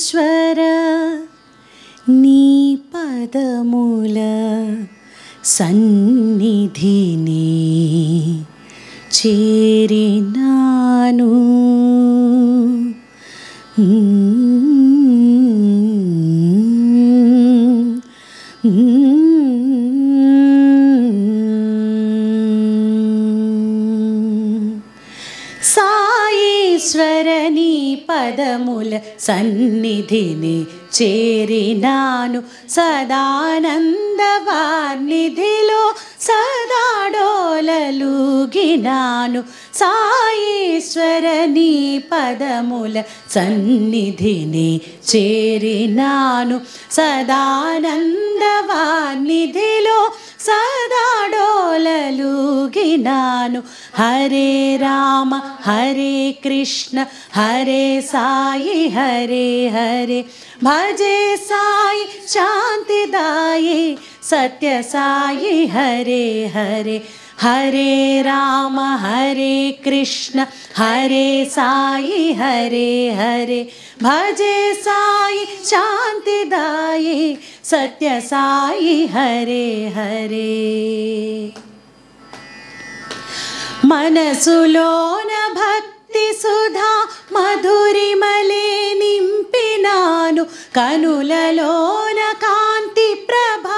సాయీశ్వర నీ పదముల సన్నిధిని చేరినాను. సాయీశ్వర నీ పదముల సన్నిధిని చేరినాను. సదానందవాన్నిధిలో సదాడోలలుగినాను. సాయీశ్వర నీ పదముల సన్నిధిని చేరినాను. సదానందవాన్నిధిలో సదాడోలలుగినాను. హరే రామ హరే కృష్ణ హరే సాయి హరే హరే. భజే సాయి శాంతిదాయి సత్య సాయి హరే హరే. హరే రామ హరే కృష్ణ హరే సాయి హరే హరే. భజే సాయి శాంతిదాయి సత్య సాయి హరే హరే. మనసులోన భక్తి సుధా మధురిమలే నింపినాను. కనులలోన కాంతి ప్రభ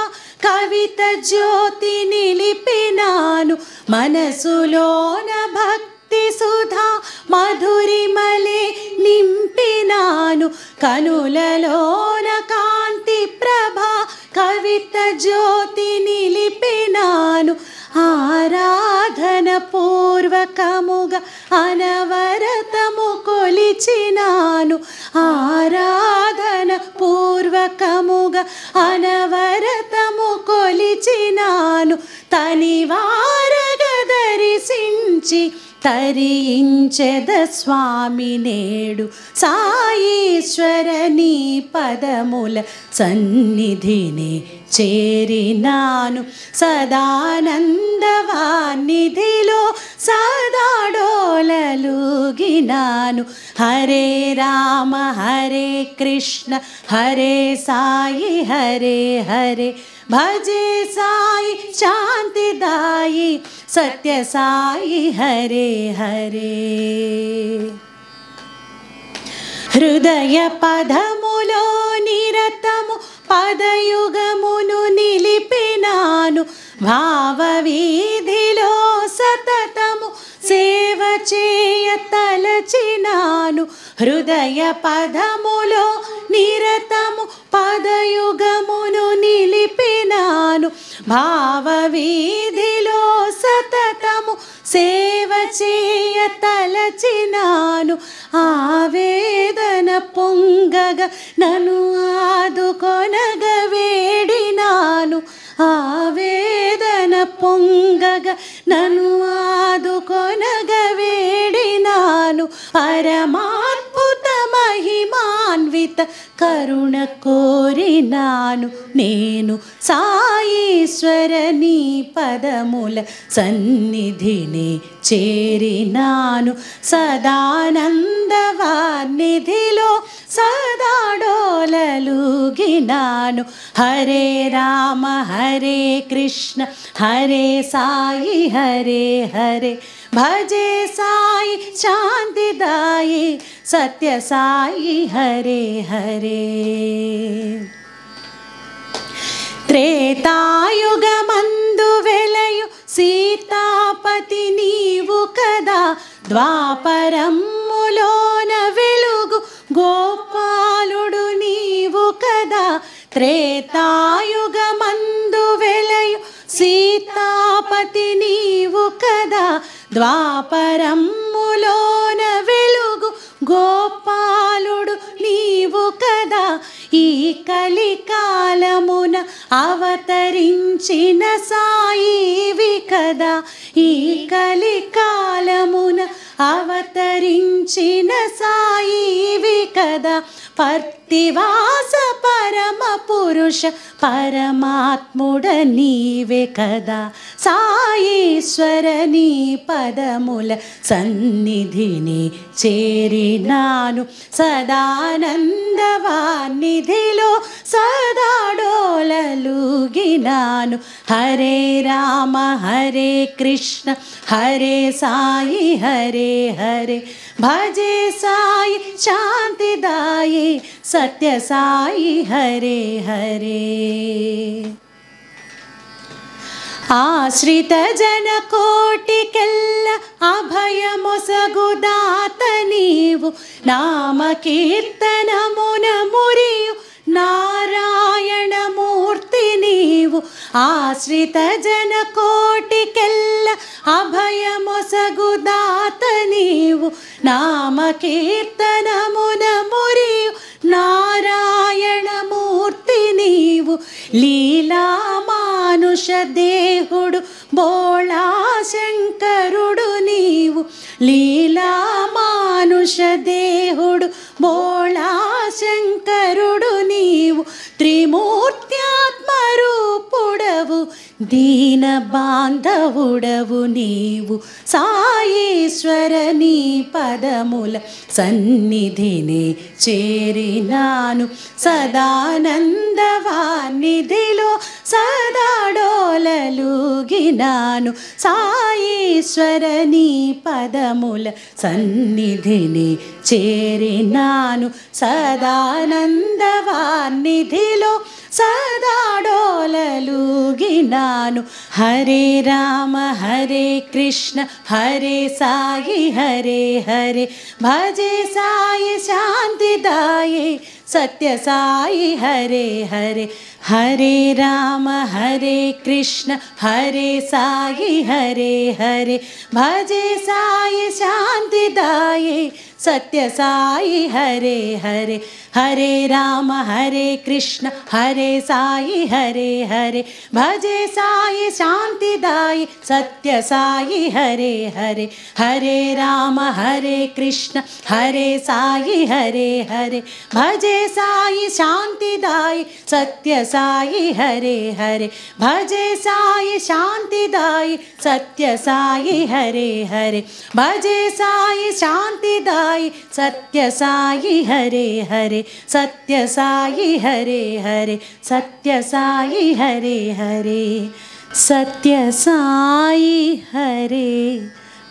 కవిత జ్యోతి నిలిపినాను. మనసులోన భక్తి సుధా మధురిమలే నింపినాను. కనులలోన కాంతి ప్రభ కవిత జ్యోతి నిలిపినాను. ఆరాధన పూర్వకముగా అనవరతము కొలిచినాను. ఆరాధన పూర్వకముగా అనవరతము కొలిచినాను. తనివారగ దర్శించి తరించెద స్వామి నేడు. సాయీశ్వర నీ పదముల సన్నిధిని చేరినాను. సదానందవాన్నిధిలో సదాడోలలుగినాను. హరే రామ హరే కృష్ణ హరే సాయి హరే హరే. భజే సాయి శాంతిదాయి సత్య సాయి హరే హరే. హృదయ పదములో నిరతము పదయుగమును నిలిపినాను. భావ వీధిలో సతతము సేవ చేయ తలచినాను. హృదయ పదములో నిరతము పదయుగమును నిలిపినాను. భావ వీధిలో సతతము సేవ చేయ తలచినాను. ఆవేదన పొంగగ నన్ను ఆదుకొనగ వేడినాను. ఆవేదన పొంగగ నన్ను ఆదుకొనగ వేడినాను. పరమాద్భుత మహిమాన్విత కరుణ కోరినాను నేను. సాయీశ్వర నీ పదముల సన్నిధిని చేరినాను. సదానందవాన్నిధిలో సదాడోలలుగినాను. హరే రామ హరే కృష్ణ హరే సాయి హరే హరే. భజే సాయి శాంతిదాయి సత్య సాయి హరే హరే. త్రేతాయుగమందు వెలయు సీతాపతి నీవు కదా. ద్వాపరములోన వెలుగు గోపాలుడు నీవు కదా. త్రేతాయుగమందు వెలయు సీతాపతి నీవు కదా. ద్వాపరములోన వెలుగు గోపాలుడు నీవు కదా. ఈ కలికాలమున అవతరించిన సాయివి కదా. ఈ కలికాలమున అవతరించిన సాయివి కదా పర్తివాస పరమ పురుష పరమాత్ముడ నీవే కదా సాయీశ్వర నీ పదముల సన్నిధిని చేరినాను సదానందవాన్నిధిలో సదాడోలలుగినాను హరే రామ హరే కృష్ణ హరే సాయి హరే హరే భజే సాయి శాంతిదాయి సత్య సాయి హరే హరే ఆశ్రిత జన కోటికెల్ల అభయమొసగుదాత నీవు నామ కీర్తనమున మురియు నారాయణమూర్తి నీవు ఆశ్రిత జన కోటికెల్ల అభయమొసగుదాత నీవు నామ కీర్తనమున మురియు నారాయణమూర్తి నీవు లీలా మానుష దేహుడు బోళా శంకరుడు నీవు లీలా మానుష దేహుడు బోళా శంకరుడు నీవు త్రిమూర్త్యాత్మరూపుడవు దీన బాంధవుడవు నీవు సాయీశ్వర నీ పదముల సన్నిధిని చేరినాను సదానందవాన్నిధిలో సదాడోలలుగినాను సాయీశ్వర నీ పదముల సన్నిధిని చేరినాను సదానందవాన్నిధిలో సదాడోలలుగినాను హరే రామ హరే కృష్ణ హరే సాయి హరే హరే భజే సాయి శాంతిదాయే సత్య సాయి హరే హరే హరే రామ హరే కృష్ణ హరే సాయి హరే హరే భజే సాయి శాంతిదాయే సత్య సాయి హరే హరే హరే రామ హరే కృష్ణ హరే సాయి హరే హరే భజే సాయి శాంతిదాయి సత్య సాయి హరే హరే హరే రామ హరే కృష్ణ హరే సాయి హరే హరే భజే సాయి శాంతిదాయి సత్య సాయి హరే హరే భజే సాయి శాంతిదాయి సత్య సాయి హరే హరే భజే సాయి శాంతిదాయి సత్య సాయి హరే హరే సత్య సాయి హరే హరే సత్య సాయి హరే హరే సత్య సాయి హరే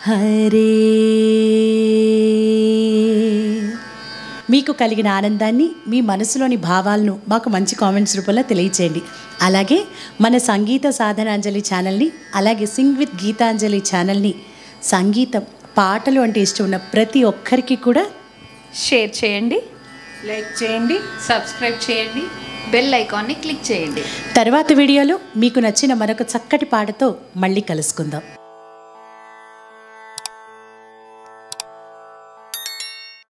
హరే మీకు కలిగిన ఆనందాన్ని మీ మనసులోని భావాలను మాకు మంచి కామెంట్స్ రూపంలో తెలియచేయండి. అలాగే మన సంగీత సాధనాంజలి ఛానల్ని అలాగే సింగ్ విత్ గీతాంజలి ఛానల్ని సంగీతం పాటలు అంటే ఇష్టం ఉన్న ప్రతి ఒక్కరికి కూడా షేర్ చేయండి, లైక్ చేయండి, సబ్స్క్రైబ్ చేయండి, బెల్ ఐకాన్ని క్లిక్ చేయండి. తర్వాత వీడియోలో మీకు నచ్చిన మరొక చక్కటి పాటతో మళ్ళీ కలుసుకుందాం.